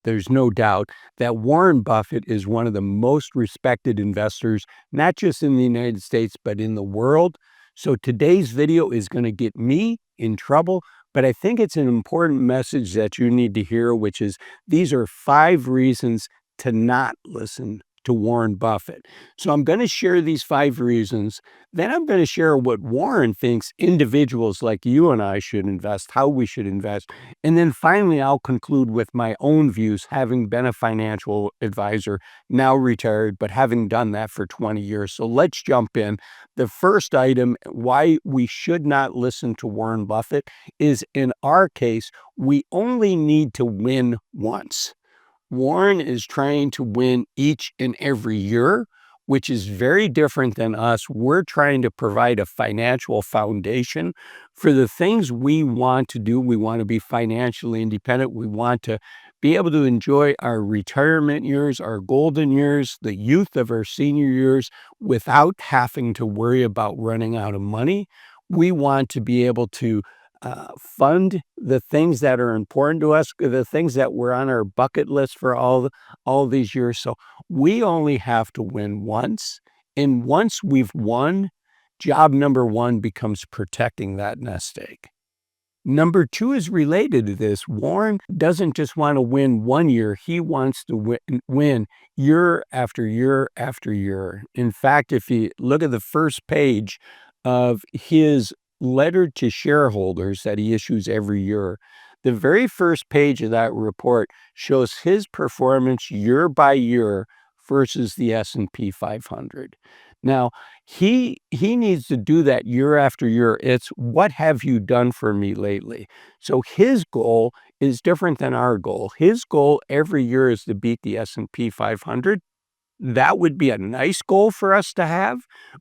there's no doubt that Warren Buffett is one of the most respected investors, not just in the United States, but in the world. So today's video is going to get me in trouble, but I think it's an important message that you need to hear, which is these are 5 reasons to not listen to Warren Buffett. So I'm going to share these 5 reasons. Then I'm going to share what Warren thinks individuals like you and I should invest, how we should invest. And then finally, I'll conclude with my own views, having been a financial advisor, now retired, but having done that for 20 years. So let's jump in. The first item, why we should not listen to Warren Buffett, is in our case, we only need to win once. Warren is trying to win each and every year, which is very different than us. We're trying to provide a financial foundation for the things we want to do. We want to be financially independent. We want to be able to enjoy our retirement years, our golden years, the youth of our senior years without having to worry about running out of money. We want to be able to fund the things that are important to us, the things that were on our bucket list for all these years. So we only have to win once. And once we've won, job number 1 becomes protecting that nest egg. Number 2 is related to this. Warren doesn't just want to win one year. He wants to win year after year after year. In fact, if you look at the first page of his letter to shareholders that he issues every year, the very first page of that report shows his performance year by year versus the S&P 500. Now, he needs to do that year after year. It's what have you done for me lately? So his goal is different than our goal. His goal every year is to beat the S&P 500. That would be a nice goal for us to have,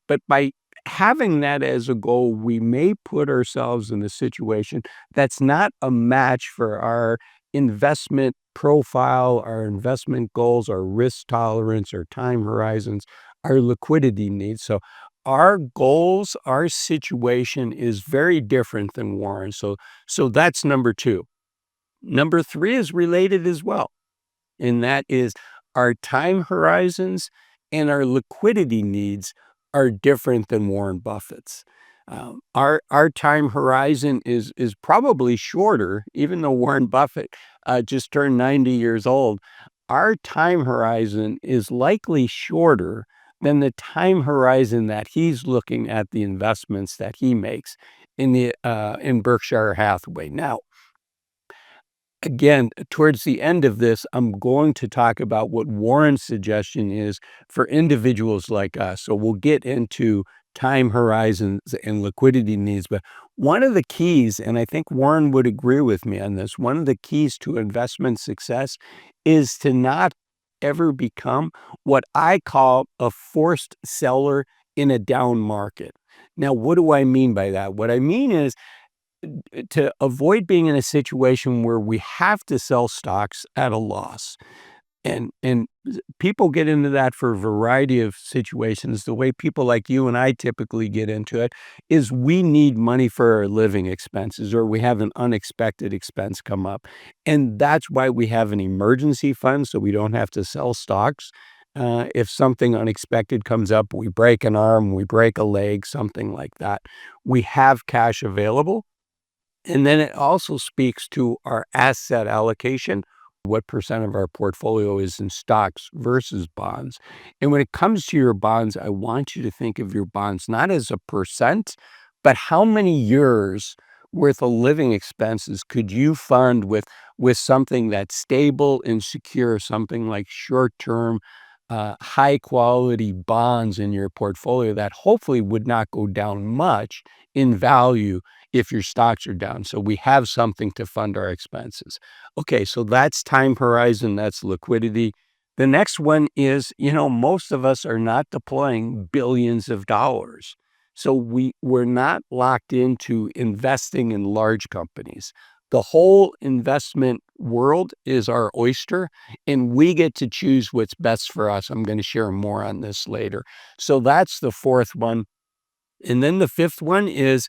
but by having that as a goal, we may put ourselves in a situation that's not a match for our investment profile, our investment goals, our risk tolerance, our time horizons, our liquidity needs. So our goals, our situation is very different than Warren. So that's number 2. Number 3 is related as well, and that is our time horizons and our liquidity needs are different than Warren Buffett's. Our time horizon is probably shorter, even though Warren Buffett just turned 90 years old. Our time horizon is likely shorter than the time horizon that he's looking at the investments that he makes in Berkshire Hathaway. Now, again, towards the end of this, I'm going to talk about what Warren's suggestion is for individuals like us. So we'll get into time horizons and liquidity needs. But one of the keys, and I think Warren would agree with me on this, one of the keys to investment success is to not ever become what I call a forced seller in a down market. Now, what do I mean by that? What I mean is to avoid being in a situation where we have to sell stocks at a loss. And people get into that for a variety of situations. The way people like you and I typically get into it is we need money for our living expenses, or we have an unexpected expense come up. And that's why we have an emergency fund, so we don't have to sell stocks. If something unexpected comes up, we break an arm, we break a leg, something like that, we have cash available. And then it also speaks to our asset allocation, what percent of our portfolio is in stocks versus bonds. And when it comes to your bonds, I want you to think of your bonds not as a percent, but how many years worth of living expenses could you fund with something that's stable and secure, something like short-term, high quality bonds in your portfolio that hopefully would not go down much in value if your stocks are down. So we have something to fund our expenses. Okay, so that's time horizon, that's liquidity. The next one is, most of us are not deploying billions of dollars. So we're not locked into investing in large companies. The whole investment world is our oyster, and we get to choose what's best for us. I'm going to share more on this later. So that's the 4th one. And then the 5th one is,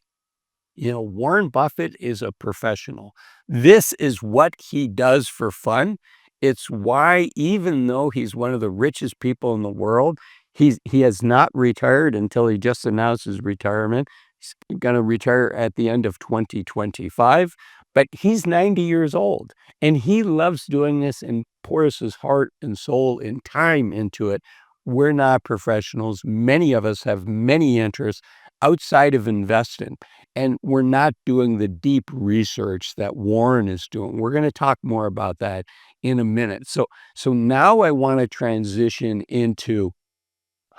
Warren Buffett is a professional. This is what he does for fun. It's why, even though he's one of the richest people in the world, he has not retired until he just announced his retirement. He's gonna retire at the end of 2025, but he's 90 years old, and he loves doing this and pours his heart and soul and time into it. We're not professionals. Many of us have many interests outside of investing, and we're not doing the deep research that Warren is doing. We're gonna talk more about that in a minute. So now I want to transition into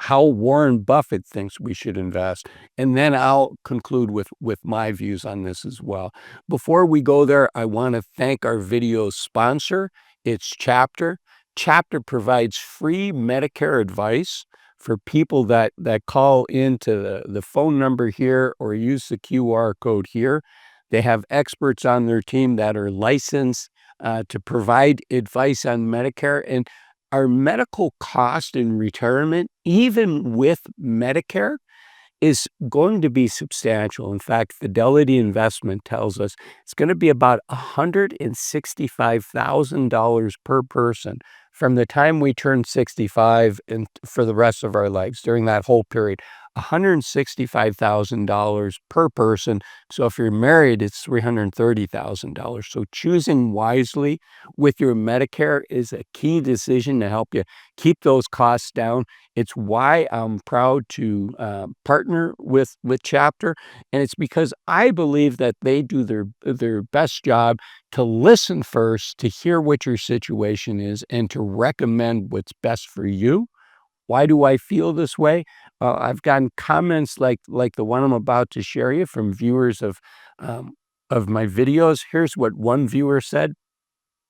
how Warren Buffett thinks we should invest, and then I'll conclude with my views on this as well. Before we go there, I want to thank our video sponsor. It's Chapter. Chapter provides free Medicare advice for people that call into the phone number here or use the QR code here. They have experts on their team that are licensed to provide advice on Medicare. And our medical cost in retirement, even with Medicare, is going to be substantial. In fact, Fidelity Investment tells us it's going to be about $165,000 per person from the time we turn 65 and for the rest of our lives during that whole period. $165,000 per person. So if you're married, it's $330,000. So choosing wisely with your Medicare is a key decision to help you keep those costs down. It's why I'm proud to partner with Chapter, and it's because I believe that they do their best job to listen first, to hear what your situation is, and to recommend what's best for you. Why do I feel this way? I've gotten comments like the one I'm about to share you from viewers of my videos. Here's what one viewer said.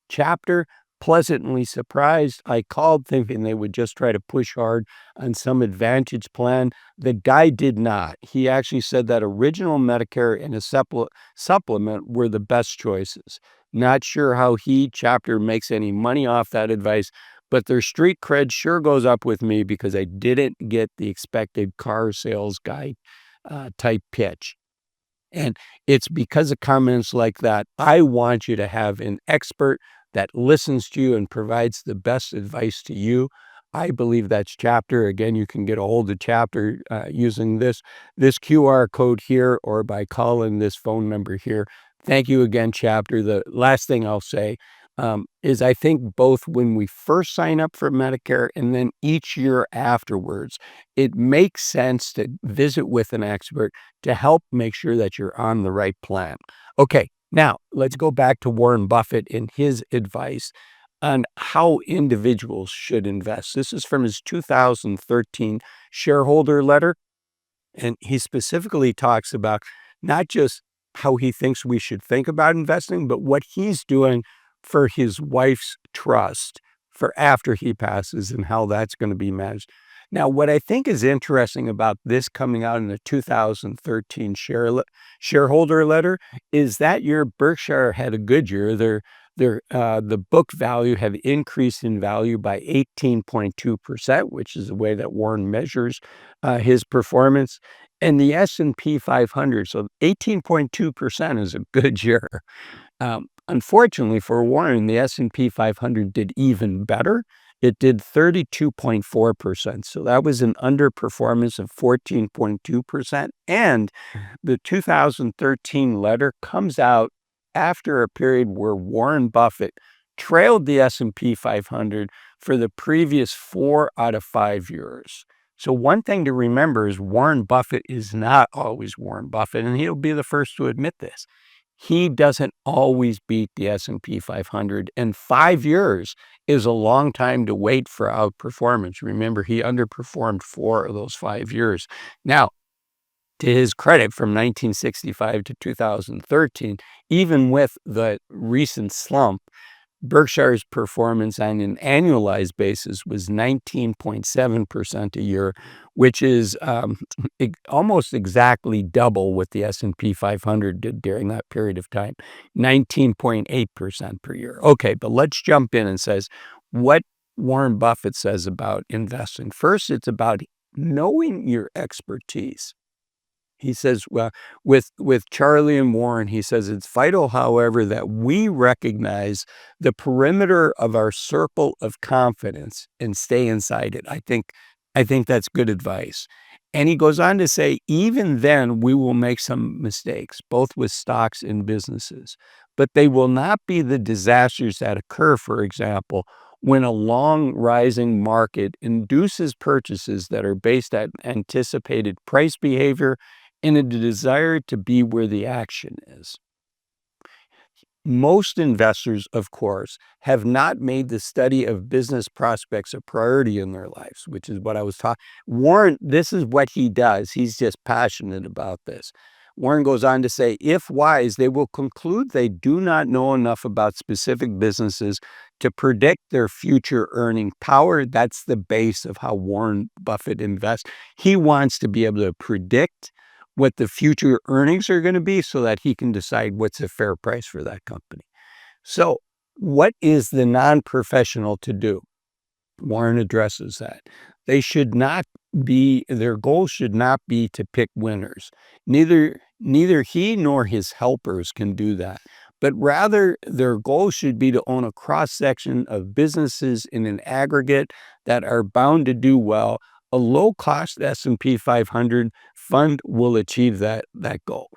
Chapter, pleasantly surprised. I called thinking they would just try to push hard on some advantage plan. The guy did not. He actually said that original Medicare and a supplement were the best choices. Not sure how Chapter makes any money off that advice, but their street cred sure goes up with me because I didn't get the expected car sales guy type pitch. And it's because of comments like that, I want you to have an expert that listens to you and provides the best advice to you. I believe that's Chapter. Again, you can get a hold of Chapter using this QR code here or by calling this phone number here. Thank you again, Chapter. The last thing I'll say is I think both when we first sign up for Medicare and then each year afterwards, it makes sense to visit with an expert to help make sure that you're on the right plan. Okay, now let's go back to Warren Buffett and his advice on how individuals should invest. This is from his 2013 shareholder letter. And he specifically talks about not just how he thinks we should think about investing, but what he's doing for his wife's trust for after he passes and how that's going to be managed. Now, what I think is interesting about this coming out in the 2013 shareholder letter is that year Berkshire had a good year. The book value have increased in value by 18.2%, which is the way that Warren measures his performance. And the S&P 500, so 18.2% is a good year. Unfortunately for Warren, the S&P 500 did even better. It did 32.4%. So that was an underperformance of 14.2%. And the 2013 letter comes out after a period where Warren Buffett trailed the S&P 500 for the previous 4 out of 5 years. So one thing to remember is Warren Buffett is not always Warren Buffett, and he'll be the first to admit this. He doesn't always beat the S&P 500, and 5 years is a long time to wait for outperformance. Remember, he underperformed 4 of those 5 years. Now, to his credit, from 1965 to 2013, even with the recent slump, Berkshire's performance on an annualized basis was 19.7% a year, which is almost exactly double what the S&P 500 did during that period of time, 19.8% per year. Okay, but let's jump in and says what Warren Buffett says about investing. First, it's about knowing your expertise. He says, well, with Charlie and Warren, he says, it's vital, however, that we recognize the perimeter of our circle of confidence and stay inside it. I think that's good advice. And he goes on to say, even then, we will make some mistakes, both with stocks and businesses, but they will not be the disasters that occur, for example, when a long rising market induces purchases that are based on anticipated price behavior and a desire to be where the action is. Most investors, of course, have not made the study of business prospects a priority in their lives, which is what I was talking. Warren, this is what he does. He's just passionate about this. Warren goes on to say, if wise, they will conclude they do not know enough about specific businesses to predict their future earning power. That's the base of how Warren Buffett invests. He wants to be able to predict what the future earnings are going to be so that he can decide what's a fair price for that company. So what is the non-professional to do? Warren addresses that. Their goal should not be to pick winners. Neither he nor his helpers can do that, but rather their goal should be to own a cross-section of businesses in an aggregate that are bound to do well. A low-cost S&P 500 fund will achieve that goal.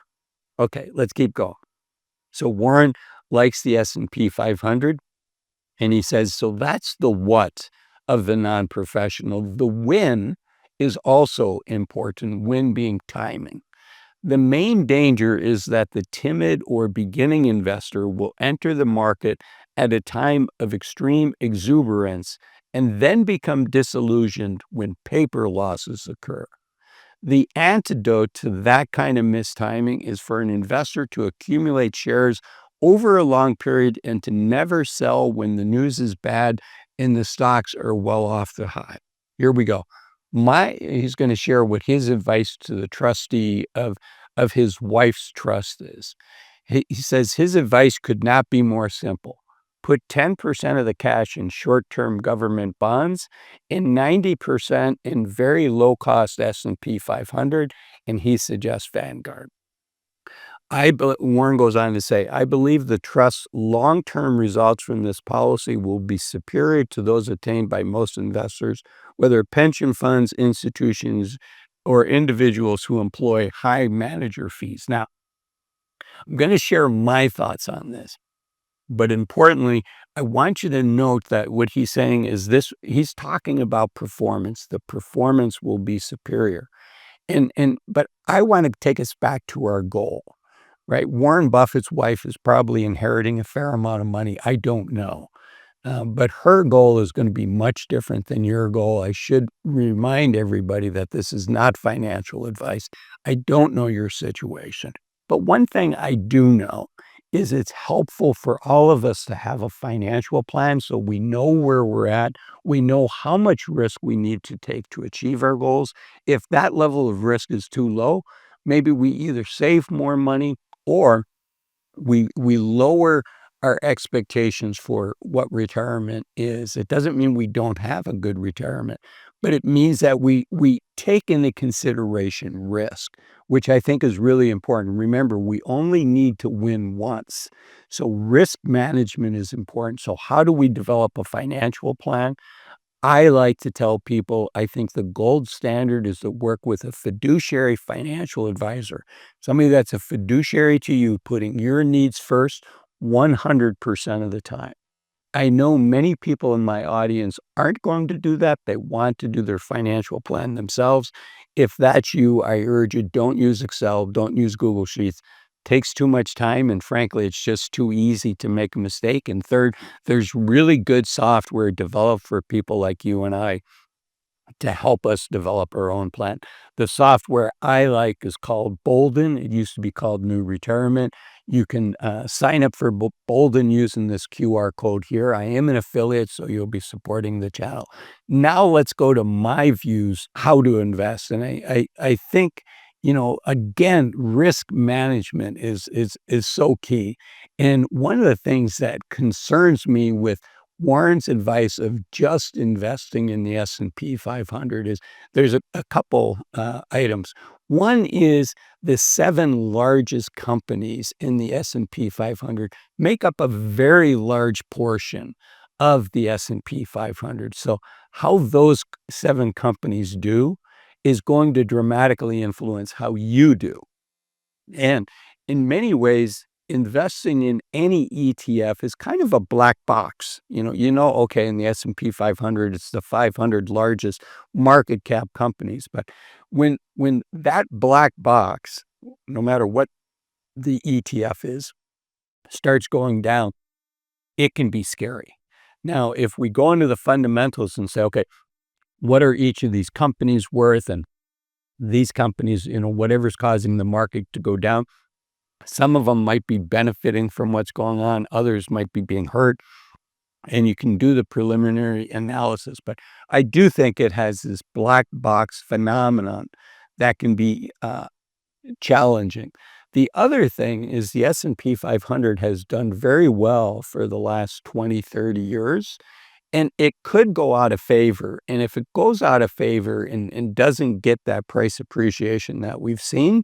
Okay, let's keep going. So Warren likes the S&P 500, and he says, so that's the what of the non-professional. The when is also important, when being timing. The main danger is that the timid or beginning investor will enter the market at a time of extreme exuberance and then become disillusioned when paper losses occur. The antidote to that kind of mistiming is for an investor to accumulate shares over a long period and to never sell when the news is bad and the stocks are well off the high. Here we go. He's going to share what his advice to the trustee of his wife's trust is. He says his advice could not be more simple. Put 10% of the cash in short-term government bonds and 90% in very low-cost S&P 500, and he suggests Vanguard. Warren goes on to say, I believe the trust's long-term results from this policy will be superior to those attained by most investors, whether pension funds, institutions, or individuals who employ high manager fees. Now, I'm going to share my thoughts on this, but importantly, I want you to note that what he's saying is this, he's talking about performance. The performance will be superior. But I want to take us back to our goal. Right? Warren Buffett's wife is probably inheriting a fair amount of money. I don't know. But her goal is going to be much different than your goal. I should remind everybody that this is not financial advice. I don't know your situation. But one thing I do know is it's helpful for all of us to have a financial plan so we know where we're at. We know how much risk we need to take to achieve our goals. If that level of risk is too low, maybe we either save more money or we lower our expectations for what retirement is. It doesn't mean we don't have a good retirement, but it means that we take into consideration risk, which I think is really important. Remember, we only need to win once. So risk management is important. So how do we develop a financial plan? I like to tell people, I think the gold standard is to work with a fiduciary financial advisor, somebody that's a fiduciary to you, putting your needs first 100% of the time. I know many people in my audience aren't going to do that. They want to do their financial plan themselves. If that's you, I urge you, don't use Excel, don't use Google Sheets. Takes too much time, and frankly, it's just too easy to make a mistake. And third, there's really good software developed for people like you and I to help us develop our own plan. The software I like is called Bolden. It used to be called New Retirement. You can sign up for Bolden using this QR code here. I am an affiliate, so you'll be supporting the channel. Now let's go to my views, how to invest. And I think, again, risk management is so key. And one of the things that concerns me with Warren's advice of just investing in the S&P 500 is there's a couple items. One is the 7 largest companies in the S&P 500 make up a very large portion of the S&P 500. So how those 7 companies do is going to dramatically influence how you do. And in many ways, investing in any ETF is kind of a black box. Okay, in the S&P 500, it's the 500 largest market cap companies. But when that black box, no matter what the ETF is, starts going down, it can be scary. Now, if we go into the fundamentals and say, okay, what are each of these companies worth? And these companies, whatever's causing the market to go down, some of them might be benefiting from what's going on. Others might be being hurt. And you can do the preliminary analysis. But I do think it has this black box phenomenon that can be challenging. The other thing is the S&P 500 has done very well for the last 20, 30 years. And it could go out of favor. And if it goes out of favor and doesn't get that price appreciation that we've seen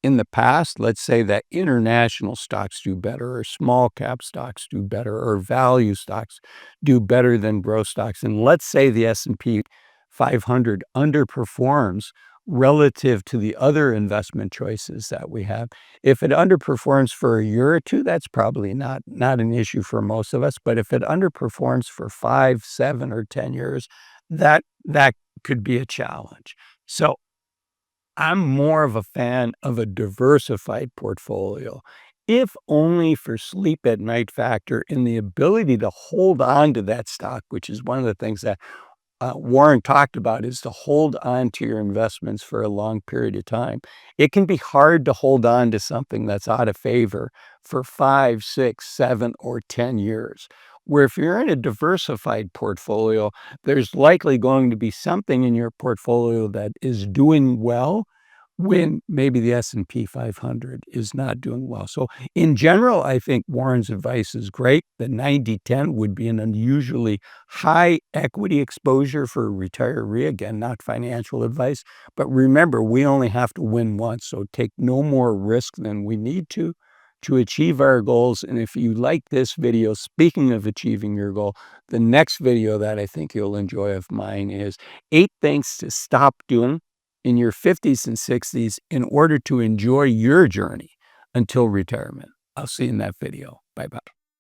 in the past, let's say that international stocks do better, or small cap stocks do better, or value stocks do better than growth stocks. And let's say the S&P 500 underperforms relative to the other investment choices that we have. If it underperforms for a year or two, that's probably not an issue for most of us. But if it underperforms for 5, 7, or 10 years, that could be a challenge. So I'm more of a fan of a diversified portfolio, if only for sleep at night factor and the ability to hold on to that stock, which is one of the things that Warren talked about, is to hold on to your investments for a long period of time. It can be hard to hold on to something that's out of favor for 5, 6, 7, or 10 years. Where if you're in a diversified portfolio, there's likely going to be something in your portfolio that is doing well when maybe the S&P 500 is not doing well. So in general, I think Warren's advice is great. The 90-10 would be an unusually high equity exposure for a retiree. Again, not financial advice, but remember, we only have to win once. So take no more risk than we need to achieve our goals. And if you like this video, speaking of achieving your goal, the next video that I think you'll enjoy of mine is 8 things to stop doing in your 50s and 60s in order to enjoy your journey until retirement. I'll see you in that video. Bye-bye.